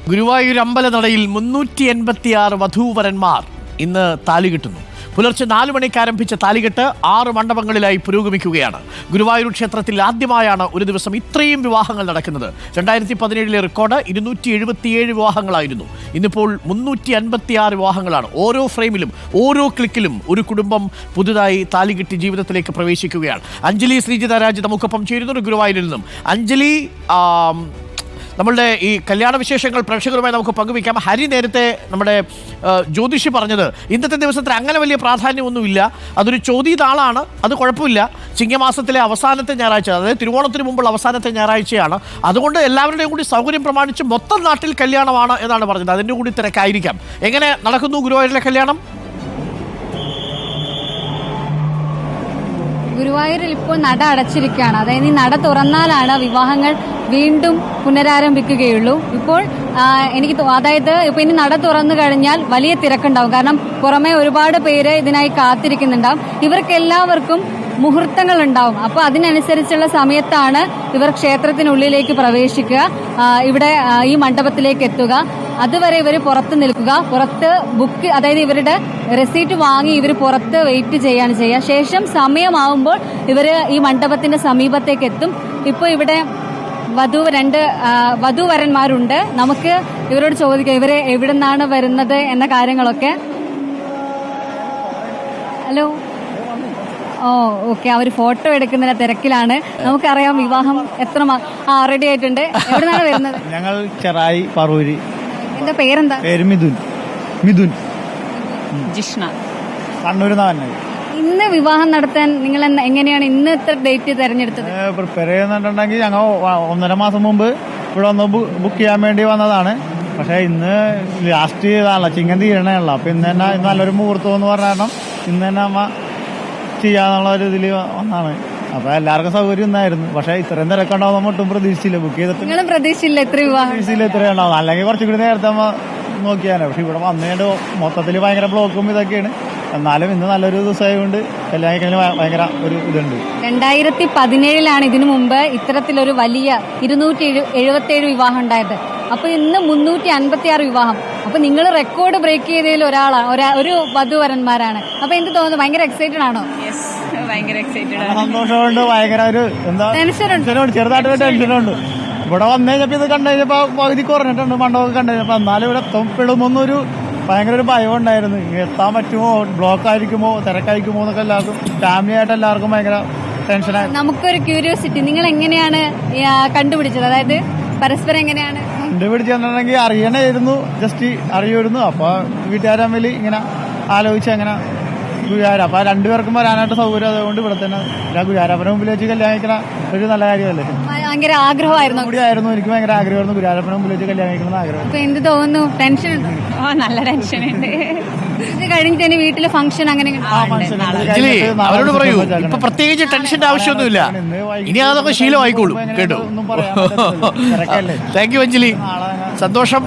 ഗുരുവായൂർ അമ്പലനടയിൽ 386 വധൂവരന്മാർ ഇന്ന് താലി കെട്ടുന്നു. പുലർച്ചെ 4 മണിക്ക് ആരംഭിച്ച താലികെട്ട് 6 മണ്ഡപങ്ങളിലായി പുരോഗമിക്കുകയാണ്. ഗുരുവായൂർ ക്ഷേത്രത്തിൽ ആദ്യമായാണ് ഒരു ദിവസം ഇത്രയും വിവാഹങ്ങൾ നടക്കുന്നത്. 2017 റെക്കോർഡ് 277 വിവാഹങ്ങളായിരുന്നു. ഇന്നിപ്പോൾ 356 വിവാഹങ്ങളാണ്. ഓരോ ഫ്രെയിമിലും ഓരോ ക്ലിക്കിലും ഒരു കുടുംബം പുതുതായി താലികെട്ടി ജീവിതത്തിലേക്ക് പ്രവേശിക്കുകയാണ്. അഞ്ജലി ശ്രീജിത രാജ് നമുക്കൊപ്പം ചേരുന്നു ഗുരുവായൂരിൽ നിന്നും. അഞ്ജലി, നമ്മളുടെ ഈ കല്യാണ വിശേഷങ്ങൾ പ്രേക്ഷകരുമായി നമുക്ക് പങ്കുവയ്ക്കാം. ഹരി നേരത്തെ നമ്മുടെ ജ്യോതിഷി പറഞ്ഞത് ഇന്നത്തെ ദിവസത്തിൽ അങ്ങനെ വലിയ പ്രാധാന്യമൊന്നുമില്ല, അതൊരു ചോദ്യതാളാണ്, അത് കുഴപ്പമില്ല. ചിങ്ങമാസത്തിലെ അവസാനത്തെ ഞായറാഴ്ച, അതായത് തിരുവോണത്തിന് മുമ്പുള്ള അവസാനത്തെ ഞായറാഴ്ചയാണ്, അതുകൊണ്ട് എല്ലാവരുടെയും കൂടി സൗകര്യം പ്രമാണിച്ച് മൊത്തം നാട്ടിൽ കല്യാണമാണ് എന്നാണ് പറഞ്ഞത്. അതിൻ്റെ കൂടി തിരക്കായിരിക്കാം. എങ്ങനെ നടക്കുന്നു ഗുരുവായൂരിലെ കല്യാണം? ഗുരുവായൂരിൽ ഇപ്പോൾ നട അടച്ചിരിക്കുകയാണ്. അതായത് ഈ നട തുറന്നാലാണ് വിവാഹങ്ങൾ വീണ്ടും പുനരാരംഭിക്കുകയുള്ളൂ. ഇപ്പോൾ അതായത് ഇപ്പൊ ഇനി നട തുറന്നു കഴിഞ്ഞാൽ വലിയ തിരക്കുണ്ടാവും. കാരണം പുറമെ ഒരുപാട് പേര് ഇതിനായി കാത്തിരിക്കുന്നുണ്ടാവും. ഇവർക്കെല്ലാവർക്കും മുഹൂർത്തങ്ങൾ ഉണ്ടാവും. അപ്പോൾ അതിനനുസരിച്ചുള്ള സമയത്താണ് ഇവർ ക്ഷേത്രത്തിനുള്ളിലേക്ക് പ്രവേശിക്കുക, ഇവിടെ ഈ മണ്ഡപത്തിലേക്ക് എത്തുക. അതുവരെ ഇവർ പുറത്ത് നിൽക്കുക, പുറത്ത് ബുക്ക്, അതായത് ഇവരുടെ റെസീറ്റ് വാങ്ങി ഇവർ പുറത്ത് വെയിറ്റ് ചെയ്യാണ് ചെയ്യുക. ശേഷം സമയമാവുമ്പോൾ ഇവർ ഈ മണ്ഡപത്തിന്റെ സമീപത്തേക്ക് എത്തും. ഇപ്പോൾ ഇവിടെ വധൂവരന്മാരുണ്ട്. നമുക്ക് ഇവരോട് ചോദിക്കാം ഇവരെ എവിടെ നിന്നാണ് വരുന്നത് എന്ന കാര്യങ്ങളൊക്കെ. ഹലോ. ഓക്കെ, അവർ ഫോട്ടോ എടുക്കുന്നതിന്റെ തിരക്കിലാണ്. നമുക്കറിയാം വിവാഹം എത്ര റെഡി ആയിട്ടുണ്ട്. എവിടെ നിന്നാണ് വരുന്നത്? ഞങ്ങൾ ചെറായി പറവൂര്. എന്റെ പേരെന്താ? പേര് മിഥുൻ. ജിഷ്ണ. കണ്ണൂരിൽ നിന്നാണ്. ഇന്ന് വിവാഹം നടത്താൻ നിങ്ങൾ എങ്ങനെയാണ് ഇന്ന് ഇത്ര ഡേറ്റ് തെരഞ്ഞെടുത്തത്? പ്രിപ്പയർ ചെയ്യുന്നുണ്ടെങ്കിൽ ഞങ്ങൾ 1.5 മാസം മുമ്പ് ഇവിടെ ഒന്ന് ബുക്ക് ചെയ്യാൻ വേണ്ടി വന്നതാണ്. പക്ഷെ ഇന്ന് ലാസ്റ്റ് ചിങ്ങം തീരണല്ല. അപ്പൊ ഇന്ന് തന്നെ നല്ലൊരു മുഹൂർത്തം എന്ന് പറഞ്ഞ കാരണം ഇന്ന് തന്നെ അമ്മ ചെയ്യാന്നുള്ള ഒരു ഇതിൽ വന്നാണ്. അപ്പൊ എല്ലാവർക്കും സൗകര്യം ഇന്നായിരുന്നു. പക്ഷെ ഇത്രയും തിരക്കുണ്ടാവും നമ്മൾ ഒട്ടും പ്രതീക്ഷിച്ചില്ല. ബുക്ക് ചെയ്തിട്ട് പ്രതീക്ഷിച്ചില്ല ഇത്രയും ഉണ്ടാവും. അല്ലെങ്കിൽ കുറച്ചും കൂടി നേരത്തെ അമ്മ നോക്കിയാണ്. പക്ഷെ ഇവിടെ വന്നതിന്റെ മൊത്തത്തിൽ ഭയങ്കര ബ്ലോക്കും ഇതൊക്കെയാണ്. എന്നാലും ഇന്ന് നല്ലൊരു ദിവസമായതുകൊണ്ട് കല്യാണിക്കലിന് ഭയങ്കര ഒരു ഇതുണ്ട്. 2017 ഇതിനു മുമ്പ് ഇത്തരത്തിലൊരു വലിയ 277 വിവാഹം ഉണ്ടായത്. അപ്പൊ ഇന്ന് 356 വിവാഹം. അപ്പൊ നിങ്ങൾ റെക്കോർഡ് ബ്രേക്ക് ചെയ്തതിൽ ഒരു വധുവരന്മാരാണ്. അപ്പൊ എന്ത് തോന്നുന്നു? ഭയങ്കര എക്സൈറ്റഡ് ആണോ? സന്തോഷമുണ്ട്, ഭയങ്കര ഒരു ടെൻഷനുണ്ട്, ചെറുതായിട്ട് ടെൻഷനുണ്ട്. ഇവിടെ വന്നു കഴിഞ്ഞപ്പോ ഇത് കണ്ടു കഴിഞ്ഞപ്പോ പകുതി കുറഞ്ഞിട്ടുണ്ട് മണ്ഡപം കണ്ടു കഴിഞ്ഞപ്പോ. എന്നാലും ഇവിടെ എത്തപ്പെടുമോന്നൊരു ഭയങ്കര ഒരു ഭയം ഉണ്ടായിരുന്നു. എത്താൻ പറ്റുമോ, ബ്ലോക്ക് ആയിരിക്കുമോ, തിരക്കായിരിക്കുമോ എന്നൊക്കെ എല്ലാവർക്കും ഫാമിലി ആയിട്ട് എല്ലാവർക്കും ഭയങ്കര ടെൻഷനായി. നമുക്കൊരു ക്യൂരിയോസിറ്റി, നിങ്ങൾ എങ്ങനെയാണ് കണ്ടുപിടിച്ചത്? അതായത് പരസ്പരം എങ്ങനെയാണ് കണ്ടുപിടിച്ചിട്ടുണ്ടെങ്കിൽ അറിയണമായിരുന്നു, ജസ്റ്റ് അറിയുമായിരുന്നു. അപ്പൊ വീട്ടുകാർ തമ്മിൽ ഇങ്ങനെ ആലോചിച്ച് അങ്ങനെ ഗുരുവായൂർ, അപ്പൊ 2 പേർക്കും വരാനായിട്ട് സൗകര്യം. അതുകൊണ്ട് ഇവിടെ തന്നെ ഗുരുവായൂരപ്പനെ മുമ്പിൽ വെച്ച് കല്യാണിക്കണ ഒരു നല്ല കാര്യമല്ലേ. ഭയങ്കര ആഗ്രഹമായിരുന്നു. എനിക്ക് ഭയങ്കര ആഗ്രഹമായിരുന്നു ഗുരുവായൂരപ്പനെ മുമ്പിൽ വെച്ച് കല്യാണിക്കണം ആഗ്രഹം. എന്ത് തോന്നുന്നു? ടെൻഷൻ? നല്ല ടെൻഷൻ ഉണ്ട്. ഇത് കഴിഞ്ഞിട്ട് തന്നെ വീട്ടിലെ ഫംഗ്ഷൻ അങ്ങനെ അവരോട് പറയൂ, ഇപ്പൊ പ്രത്യേകിച്ച് ടെൻഷന്റെ ആവശ്യമൊന്നുമില്ല. ഇനി അതൊക്കെ ശീലമായിക്കോളൂ. കേട്ടോ. താങ്ക് യു അഞ്ജലി, സന്തോഷം.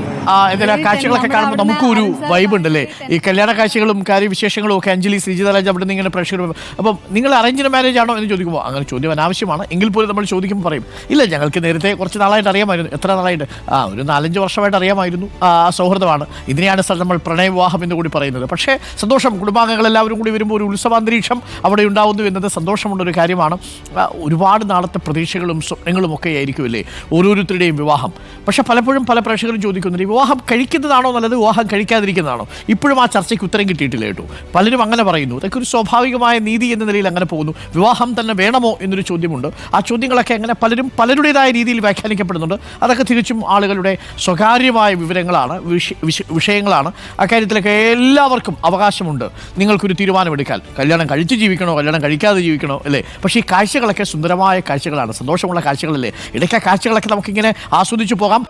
എന്തെങ്കിലും കാഴ്ചകളൊക്കെ കാണുമ്പോൾ നമുക്കും ഒരു വൈബ് ഉണ്ടല്ലേ. ഈ കല്യാണ കാഴ്ചകളും കാര്യവിശേഷങ്ങളും ഒക്കെ അഞ്ജലി ശ്രീജിത രാജ് അവിടെ നിന്ന് ഇങ്ങനെ പ്രേക്ഷകർ. അപ്പം നിങ്ങൾ അറേഞ്ച്ഡ് മാരേജ് ആണോ എന്ന് ചോദിക്കുമ്പോൾ അങ്ങനെ ചോദ്യം അനാവശ്യമാണ്. എങ്കിൽ പോലും നമ്മൾ ചോദിക്കുമ്പോൾ പറയും ഇല്ല, ഞങ്ങൾക്ക് നേരത്തെ കുറച്ച് നാളായിട്ട് അറിയാമായിരുന്നു. എത്ര നാളായിട്ട്? ഒരു 4-5 വർഷമായിട്ട് അറിയാമായിരുന്നു. സൗഹൃദമാണ്. ഇതിനെയാണ് നമ്മൾ പ്രണയവിവാഹം എന്ന് കൂടി പറയുന്നത്. പക്ഷേ സന്തോഷം, കുടുംബാംഗങ്ങളെല്ലാവരും കൂടി വരുമ്പോൾ ഒരു ഉത്സവാന്തരീക്ഷം അവിടെ ഉണ്ടാവുന്നു എന്നത് സന്തോഷമുള്ളൊരു കാര്യമാണ്. ഒരുപാട് നാളത്തെ പ്രതീക്ഷകളും സ്വപ്നങ്ങളും ഒക്കെ ആയിരിക്കുമല്ലേ ഓരോരുത്തരുടെയും വിവാഹം. പക്ഷെ പലപ്പോഴും പല പ്രേക്ഷകരും ചോദിക്കുന്നുണ്ട്, വിവാഹം കഴിക്കുന്നതാണോ നല്ലത്, വിവാഹം കഴിക്കാതിരിക്കുന്നതാണോ? ഇപ്പോഴും ആ ചർച്ചയ്ക്ക് ഉത്തരം കിട്ടിയിട്ടില്ല കേട്ടോ. പലരും അങ്ങനെ പറയുന്നു. അതൊക്കെ ഒരു സ്വാഭാവികമായ നീതി എന്ന നിലയിൽ അങ്ങനെ പോകുന്നു. വിവാഹം തന്നെ വേണമോ എന്നൊരു ചോദ്യമുണ്ട്. ആ ചോദ്യങ്ങളൊക്കെ അങ്ങനെ പലരും പലരുടേതായ രീതിയിൽ വ്യാഖ്യാനിക്കപ്പെടുന്നുണ്ട്. അതൊക്കെ തികച്ചും ആളുകളുടെ സ്വകാര്യമായ വിവരങ്ങളാണ്, വിഷയങ്ങളാണ്. അക്കാര്യത്തിലൊക്കെ എല്ലാവർക്കും അവകാശമുണ്ട്. നിങ്ങൾക്കൊരു തീരുമാനമെടുക്കാൻ, കല്യാണം കഴിച്ച് ജീവിക്കണോ, കല്യാണം കഴിക്കാതെ ജീവിക്കണോ, അല്ലേ? പക്ഷേ ഈ കാഴ്ചകളൊക്കെ സുന്ദരമായ കാഴ്ചകളാണ്, സന്തോഷമുള്ള കാഴ്ചകളല്ലേ. ഇടയ്ക്ക് ആ കാഴ്ചകളൊക്കെ നമുക്കിങ്ങനെ ആസ്വദിച്ചു പോകാം.